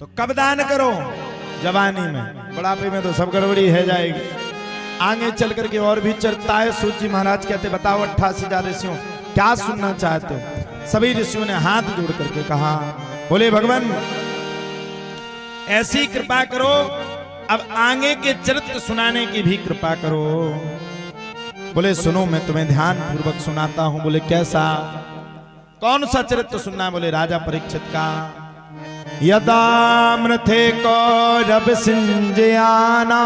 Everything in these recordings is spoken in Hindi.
तो कब दान करो? जवानी में, बुढ़ापे में तो सब गड़बड़ी है जाएगी। आगे चल करके और भी चलता है। सूत जी महाराज कहते बताओ 88,000 ऋषियों क्या सुनना चाहते हो? सभी ऋषियों ने हाथ जोड़ करके कहा, बोले भगवान ऐसी कृपा करो, अब आगे के चरित्र सुनाने की भी कृपा करो। बोले सुनो मैं तुम्हें ध्यान पूर्वक सुनाता हूं। बोले कैसा, कौन सा चरित्र सुनना है? बोले राजा परीक्षित का। यदा मृथे कौरव सिंजयाना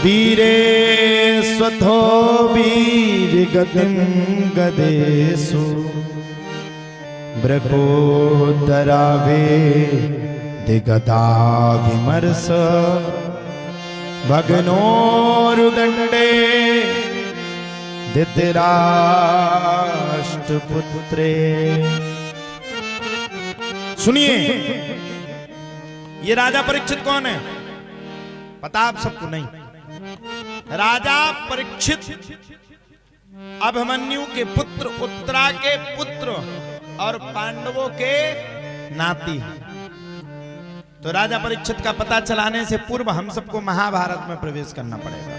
वीरे स्वथो वीर गतिम गदेशु ब्रकोदरावे दिगदा विमर्श भगनोरुदंडे धृतराष्ट्रपुत्रे। सुनिए ये राजा परीक्षित कौन है? पता आप सबको नहीं? राजा परीक्षित अभिमन्यु के पुत्र, उत्तरा के पुत्र और पांडवों के नाती। तो राजा परीक्षित का पता चलाने से पूर्व हम सबको महाभारत में प्रवेश करना पड़ेगा।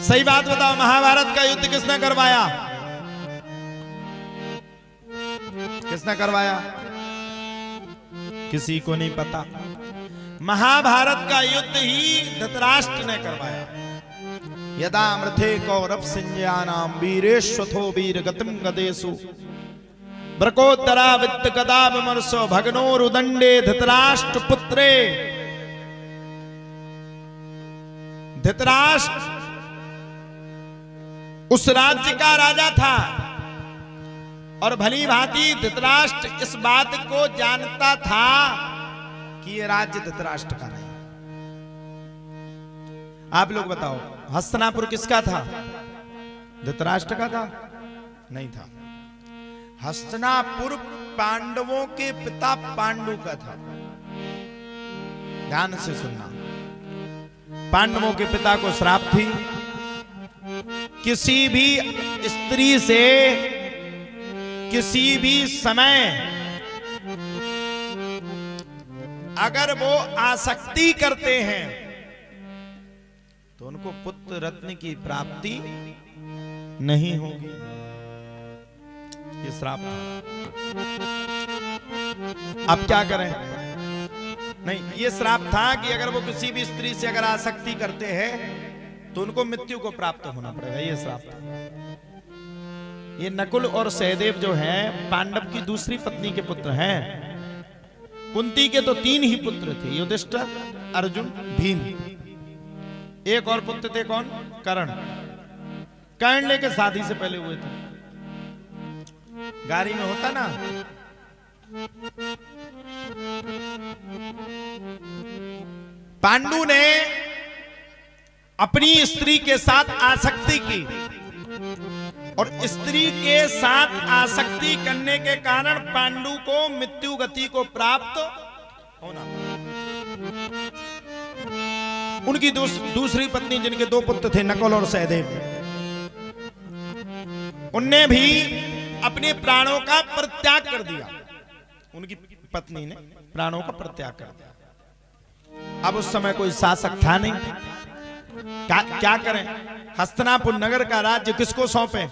सही बात बताओ, महाभारत का युद्ध किसने करवाया? किसने करवाया? किसी को नहीं पता। महाभारत का युद्ध ही धृतराष्ट्र ने करवाया। यदा मृथे कौरव सिंजयानाम वीरेश्वथो वीर गतिम गदेशु ब्रकोदरा वित्त गदा विमर्शो भगनोरुदंडे धृतराष्ट्र पुत्रे। धृतराष्ट्र उस राज्य का राजा था और भली भांति धृतराष्ट्र इस बात को जानता था कि ये राज्य धृतराष्ट्र का नहीं। आप लोग बताओ हस्तिनापुर किसका था? धृतराष्ट्र का था? नहीं था। हस्तिनापुर पांडवों के पिता पांडु का था। ध्यान से सुनना। पांडवों के पिता को श्राप थी, किसी भी स्त्री से किसी भी समय अगर वो आसक्ति करते हैं तो उनको पुत्र रत्न की प्राप्ति नहीं होगी। ये श्राप था। अब क्या करें? नहीं, ये श्राप था कि अगर वो किसी भी स्त्री से अगर आसक्ति करते हैं तो उनको मृत्यु को प्राप्त होना पड़ेगा। ये श्राप था। ये नकुल और सहदेव जो हैं पांडव की दूसरी पत्नी के पुत्र हैं। कुंती के तो 3 ही पुत्र थे, युधिष्ठिर, अर्जुन, भीम। एक और पुत्र थे कौन? कर्ण। कर्ण लेके शादी से पहले हुए थे। गाड़ी में होता ना, पांडु ने अपनी स्त्री के साथ आसक्ति की और स्त्री के साथ आसक्ति करने के कारण पांडु को मृत्यु गति को प्राप्त होना। उनकी दूसरी पत्नी जिनके 2 पुत्र थे नकुल और सहदेव, उनने भी अपने प्राणों का परित्याग कर दिया। उनकी पत्नी ने प्राणों का परित्याग कर दिया। अब उस समय कोई शासक था नहीं। क्या करें? हस्तिनापुर नगर का राज्य किसको सौंपे?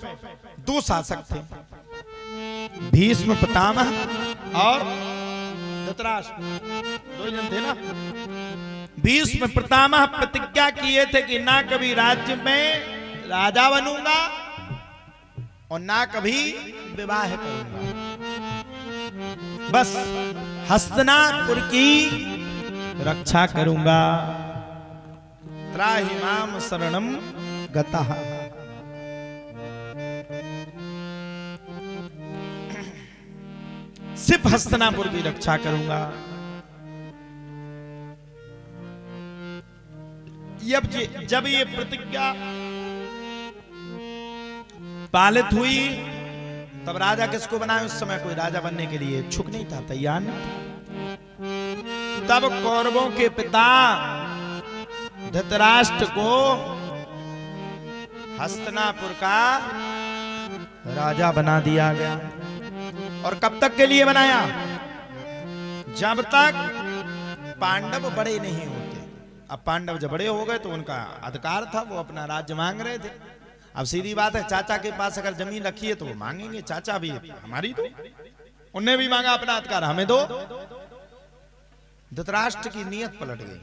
2 शासक थे, भीष्म पितामह और धृतराष्ट्र। 2 जन थे ना। भीष्म पितामह प्रतिज्ञा किए थे कि ना कभी राज्य में राजा बनूंगा और ना कभी विवाह करूंगा, बस हस्तिनापुर की रक्षा करूंगा। त्राहि माम शरणम गतः। सिर्फ हस्तिनापुर की रक्षा करूंगा। जब ये प्रतिज्ञा पालित हुई तब राजा किसको बनाए? उस समय कोई राजा बनने के लिए इच्छुक नहीं था, तैयार नहीं था। तब कौरवों के पिता धृतराष्ट्र को हस्तिनापुर का राजा बना दिया गया। और कब तक के लिए बनाया? जब तक पांडव बड़े नहीं होते। अब पांडव जब बड़े हो गए तो उनका अधिकार था, वो अपना राज्य मांग रहे थे। अब सीधी बात है, चाचा के पास अगर जमीन रखी है तो वो मांगेंगे, चाचा भी हमारी दो। उनने भी मांगा अपना अधिकार, हमें दो। धृतराष्ट्र की नीयत पलट गई।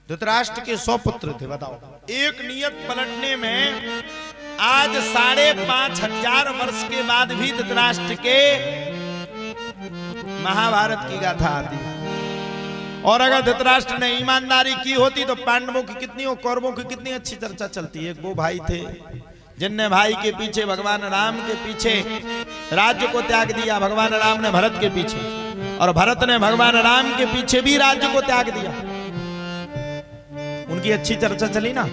धृतराष्ट्र के 100 पुत्र थे, बताओ। एक नीयत पलटने में आज 5,500 वर्ष के बाद भी धृतराष्ट्र के महाभारत की गाथा आती। और अगर धृतराष्ट्र ने ईमानदारी की होती तो पांडवों की कितनी और कौरवों की कितनी अच्छी चर्चा चलती। एक वो भाई थे जिनने भाई के पीछे, भगवान राम के पीछे राज्य को त्याग दिया। भगवान राम ने भरत के पीछे, और भरत ने भगवान राम के पीछे भी राज्य को त्याग दिया। उनकी अच्छी चर्चा चली ना।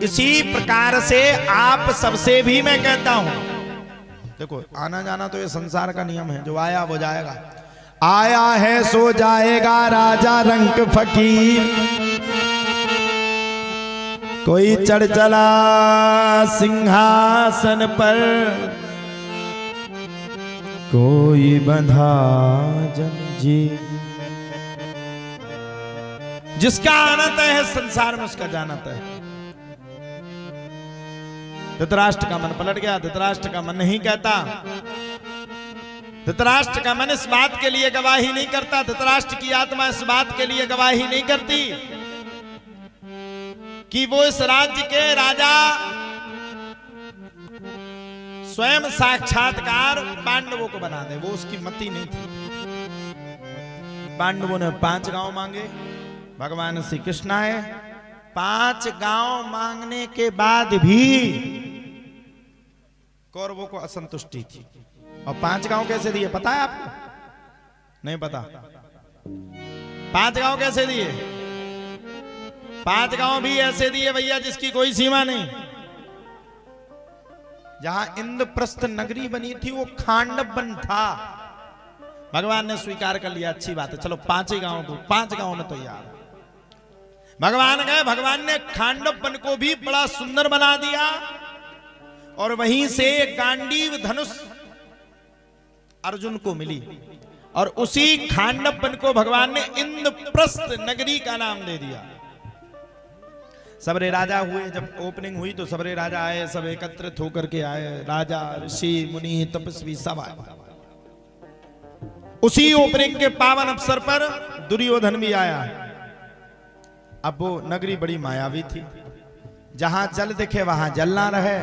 इसी प्रकार से आप सबसे भी मैं कहता हूं, देखो आना जाना तो ये संसार का नियम है, जो आया वो जाएगा। आया है सो जाएगा राजा रंक फकीर, कोई चढ़ चला सिंहासन पर, कोई बंधा जंजीर। जिसका आना तय है संसार में उसका जाना तय है। धृतराष्ट्र का मन पलट गया। धृतराष्ट्र का मन नहीं कहता, धृतराष्ट्र का मन इस बात के लिए गवाही नहीं करता, धृतराष्ट्र की आत्मा इस बात के लिए गवाही नहीं करती कि वो इस राज्य के राजा स्वयं साक्षात्कार पांडवों को बना दे। वो उसकी मति नहीं थी। पांडवों ने 5 गांव मांगे, भगवान श्री कृष्ण आए। 5 गांव मांगने के बाद भी कौरवों को असंतुष्टि थी। और 5 गांव कैसे दिए पता है आपको? नहीं पता। 5 गांव कैसे दिए? 5 गांव भी ऐसे दिए भैया जिसकी कोई सीमा नहीं। जहां इंद्रप्रस्थ नगरी बनी थी वो खांडव वन था। भगवान ने स्वीकार कर लिया, अच्छी बात है, चलो 5 ही गांव को, 5 गांव में तैयार। भगवान गए, भगवान ने खांडव वन को भी बड़ा सुंदर बना दिया। और वहीं से गांडीव धनुष अर्जुन को मिली। और उसी खांडव वन को भगवान ने इंद्रप्रस्थ नगरी का नाम दे दिया। सबरे राजा हुए, जब ओपनिंग हुई तो सबरे राजा आए, सब एकत्रित होकर के आए, राजा ऋषि मुनि तपस्वी सब आए। उसी ओपनिंग के पावन अवसर पर दुर्योधन भी आया। अब वो नगरी बड़ी मायावी थी। जहां जल दिखे वहां जल ना रहे,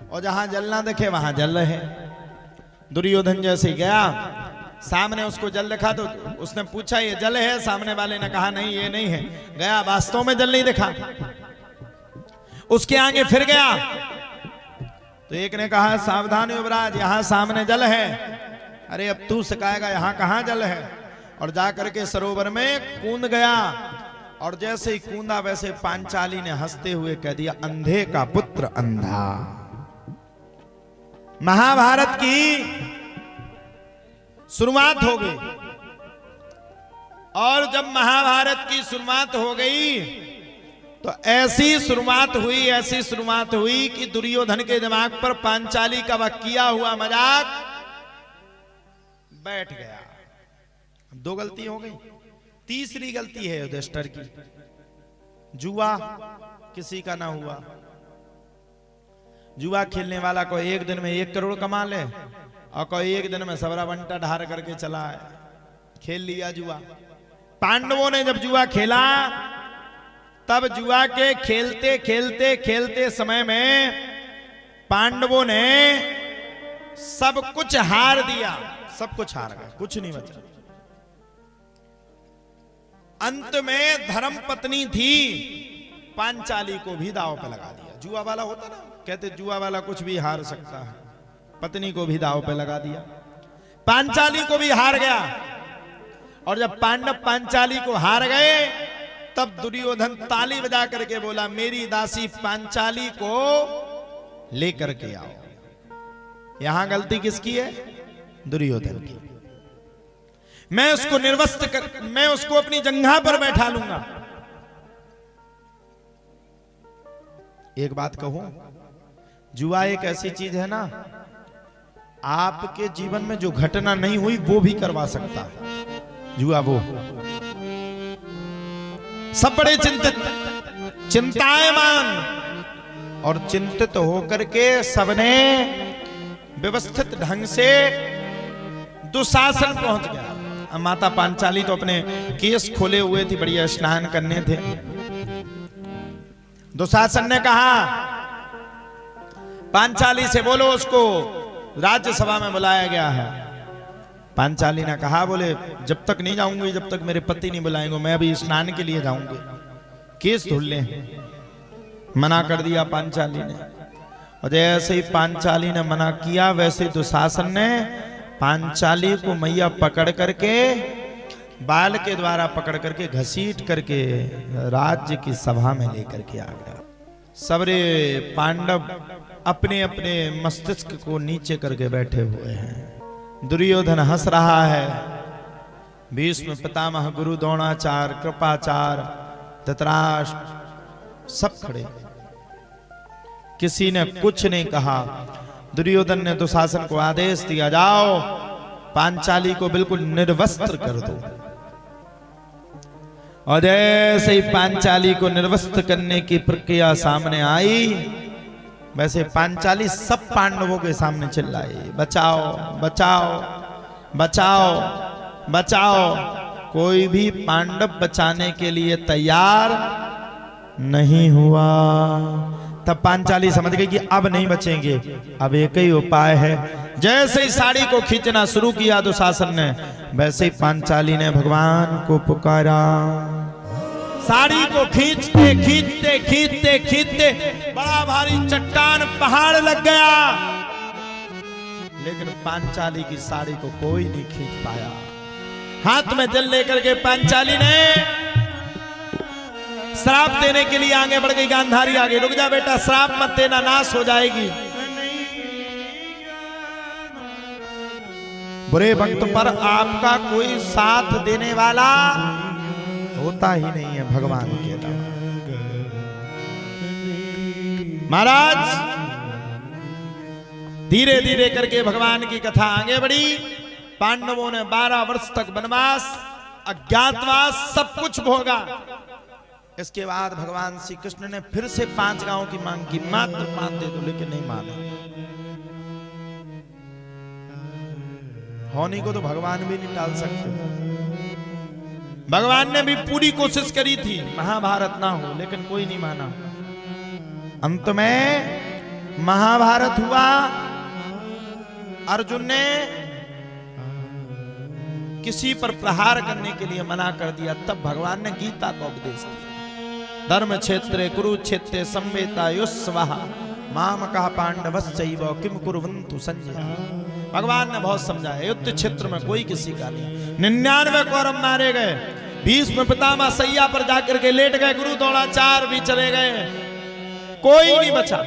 और जहां जल ना दिखे वहां जल रहे। दुर्योधन जैसे गया, सामने उसको जल दिखा तो उसने पूछा ये जल है? सामने वाले ने कहा नहीं ये नहीं है। गया, वास्तव में जल नहीं दिखा। उसके आगे फिर गया तो एक ने कहा सावधान युवराज, यहां सामने जल है। अरे अब तू सिखाएगा यहां कहां जल है? और जाकर के सरोवर में कूद गया। और जैसे ही कूदा वैसे पांचाली ने हंसते हुए कह दिया, अंधे का पुत्र अंधा। महाभारत की शुरुआत हो गई। और जब महाभारत की शुरुआत हो गई तो ऐसी शुरुआत हुई कि दुर्योधन के दिमाग पर पांचाली का वह किया हुआ मजाक बैठ गया। 2 गलती हो गई। तीसरी गलती है युधिष्ठिर की। जुआ किसी का ना हुआ। जुआ खेलने वाला कोई एक दिन में 1 करोड़ कमा ले, और कोई एक दिन में सबरा बंटा ढार करके चला है, खेल लिया जुआ। पांडवों ने जब जुआ खेला तब जुआ के खेलते समय में पांडवों ने सब कुछ हार दिया। सब कुछ हार गए, कुछ नहीं बचा। अंत में धर्म पत्नी थी, पांचाली को भी दांव पे लगा दिया। जुआ वाला होता ना, कहते जुआ वाला कुछ भी हार सकता है, पत्नी को भी दांव पे लगा दिया। पांचाली को भी हार गया। और जब पांडव पांचाली को हार गए तब दुर्योधन ताली बजा करके बोला, मेरी दासी पांचाली को लेकर के आओ। यहां गलती किसकी है? दुर्योधन की। मैं उसको निर्वस्त्र कर, मैं उसको अपनी जंघा पर बैठा लूंगा। एक बात कहूं, जुआ एक ऐसी चीज है ना, आपके जीवन में जो घटना नहीं हुई वो भी करवा सकता है जुआ। वो सब बड़े चिंतित, चिंतायमान, और चिंतित होकर के सबने व्यवस्थित ढंग से दुशासन पहुंच गया। माता पांचाली तो अपने केस खोले हुए थी, बढ़िया स्नान करने थे। दुशासन ने कहा पांचाली से बोलो उसको राज्यसभा में बुलाया गया है। पांचाली ने कहा बोले जब तक नहीं जाऊंगी जब तक मेरे पति नहीं बुलाएंगे, मैं अभी स्नान के लिए जाऊंगी, केस धुल ले। मना कर दिया पांचाली ने। और जैसे ही पांचाली ने मना किया वैसे दुशासन ने पांचाली को मैया पकड़ करके बाल के द्वारा पकड़ करके घसीट करके राज्य की सभा में लेकर के आ गया। सबरे पांडव अपने अपने मस्तिष्क को नीचे करके बैठे हुए हैं। दुर्योधन हंस रहा है, भीष्म पितामह गुरु द्रोणाचार्य कृपाचार्य धृतराष्ट्र सब खड़े, किसी ने कुछ नहीं कहा। दुर्योधन ने दुशासन को आदेश दिया जाओ पांचाली को बिल्कुल निर्वस्त्र कर दो। और जैसे ही पांचाली को निर्वस्त्र करने की प्रक्रिया सामने आई वैसे पांचाली सब पांडवों के सामने चिल्लाई बचाओ बचाओ बचाओ बचाओ। कोई भी पांडव बचाने के लिए तैयार नहीं हुआ। तब पांचाली समझ गई कि अब नहीं बचेंगे, अब एक ही उपाय है। जैसे ही साड़ी को खींचना शुरू किया दुशासन ने वैसे ही पांचाली ने भगवान को पुकारा। साड़ी को खींचते खींचते खींचते खींचते बड़ा भारी चट्टान पहाड़ लग गया, लेकिन पांचाली की साड़ी को कोई नहीं खींच पाया। हाथ में जल लेकर के पांचाली ने श्राप देने के लिए आगे बढ़ गई। गांधारी आगे, रुक जा बेटा, श्राप मत देना, नाश हो जाएगी। बुरे वक्त पर आपका कोई साथ देने वाला होता ही नहीं है भगवान के अलावा। महाराज धीरे धीरे करके भगवान की कथा आगे बढ़ी। पांडवों ने 12 वर्ष तक वनवास अज्ञातवास सब कुछ भोगा। इसके बाद भगवान श्री कृष्ण ने फिर से 5 गांवों की मांग की, मात्र मान दे दो, लेकिन नहीं माना। होनी को तो भगवान भी नहीं टाल सकते। भगवान ने भी पूरी कोशिश करी थी महाभारत ना हो, लेकिन कोई नहीं माना। अंत में महाभारत हुआ। अर्जुन ने किसी पर प्रहार करने के लिए मना कर दिया, तब भगवान ने गीता को उपदेश दिया। धर्म क्षेत्रे कुरुक्षेत्रे संवेता युस्वः माम कहा पांडवश्चैव किम कुर्वन्तु संजय। भगवान ने बहुत समझाया, युद्ध क्षेत्र में कोई किसी का नहीं। 99 कौरव मारे गए, भीष्म पितामह सैया पर जाकर के लेट गए, गुरु द्रोणाचार्य भी चले गए, कोई नहीं बचा।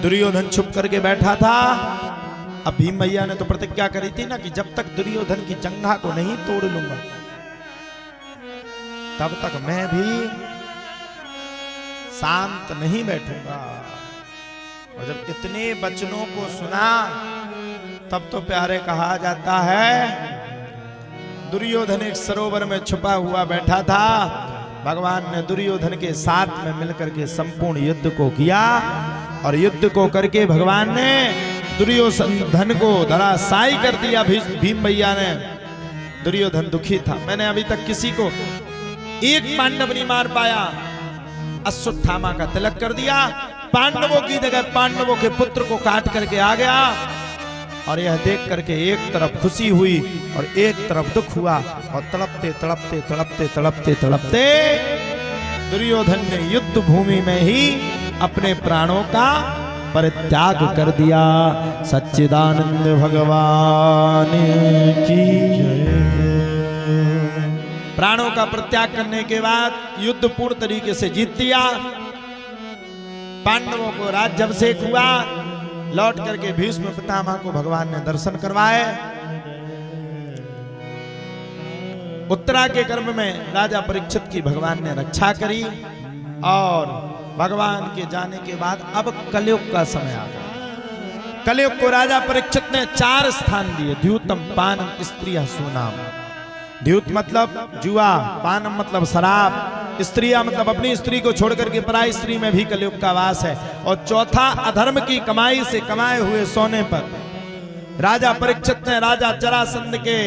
दुर्योधन छुप करके बैठा था। अब भीम भैया ने तो प्रतिज्ञा करी थी ना कि जब तक दुर्योधन की जंघा को नहीं तोड़ लूंगा तब तक मैं भी शांत नहीं बैठूंगा। और जब इतने वचनों को सुना तब तो प्यारे कहा जाता है दुर्योधन एक सरोवर में छुपा हुआ बैठा था। भगवान ने दुर्योधन के साथ में मिलकर के संपूर्ण युद्ध को किया और युद्ध को करके भगवान ने दुर्योधन को धराशायी कर दिया। भीम भैया ने, दुर्योधन दुखी था। मैंने अभी तक किसी को एक पांडव नहीं मार पाया। अश्वत्थामा का तिलक कर दिया, पांडवों की जगह पांडवों के पुत्र को काट करके आ गया। और यह देख करके एक तरफ खुशी हुई और एक तरफ दुख हुआ। और तड़पते तड़पते तड़पते तड़पते तड़पते दुर्योधन ने युद्ध भूमि में ही अपने प्राणों का परित्याग कर दिया। सच्चिदानंद भगवान की प्राणों का परित्याग करने के बाद युद्ध पूर्ण तरीके से जीत लिया। पांडवों को राज्याभिषेक हुआ। लौट करके भीष्म पितामह को भगवान ने दर्शन करवाए। उत्तरा के गर्भ में राजा परीक्षित की भगवान ने रक्षा करी। और भगवान के जाने के बाद अब कलयुग का समय आ गया। कलयुग को राजा परीक्षित ने 4 स्थान दिए। द्यूतम पानम स्त्रिया सुनाम। द्यूत मतलब जुआ, पानम मतलब शराब, स्त्रिया मतलब अपनी स्त्री को छोड़कर के पराई स्त्री में भी कलयुग का वास है। और चौथा अधर्म की कमाई से कमाए हुए सोने पर राजा परीक्षित ने राजा जरासंध के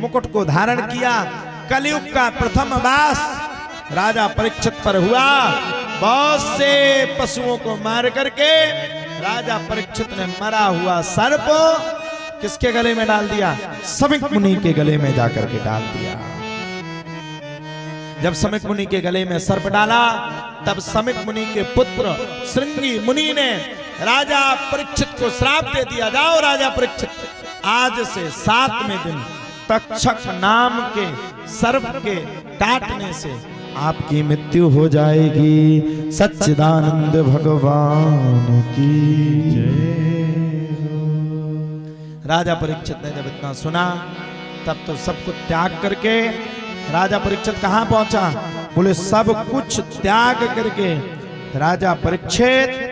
मुकुट को धारण किया। कलयुग का प्रथम वास राजा परीक्षित पर हुआ। बहुत से पशुओं को मार करके राजा परीक्षित ने मरा हुआ सर्प किसके गले में डाल दिया? समिक मुनि के गले में जाकर के डाल दिया। जब समिक मुनि के गले में सर्प डाला तब समिक मुनि के पुत्र श्रृंगी मुनि ने राजा परीक्षित को श्राप दे दिया, जाओ राजा परीक्षित, आज से 7वें दिन तक्षक नाम के सर्प के काटने से आपकी मृत्यु हो जाएगी। सच्चिदानंद भगवान की जय। राजा परीक्षित ने जब इतना सुना तब तो सब कुछ त्याग करके राजा परीक्षित कहां पहुंचा? बोले सब कुछ त्याग करके राजा परीक्षित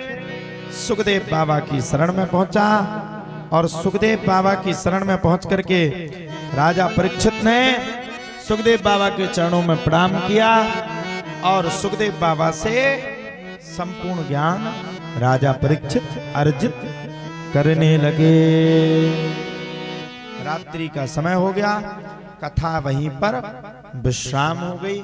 सुखदेव बाबा की शरण में पहुंचा। और सुखदेव बाबा की शरण में पहुंच करके राजा परीक्षित ने सुखदेव बाबा के चरणों में प्रणाम किया और सुखदेव बाबा से संपूर्ण ज्ञान राजा परीक्षित अर्जित करने लगे। रात्रि का समय हो गया, कथा वहीं पर विश्राम हो गई।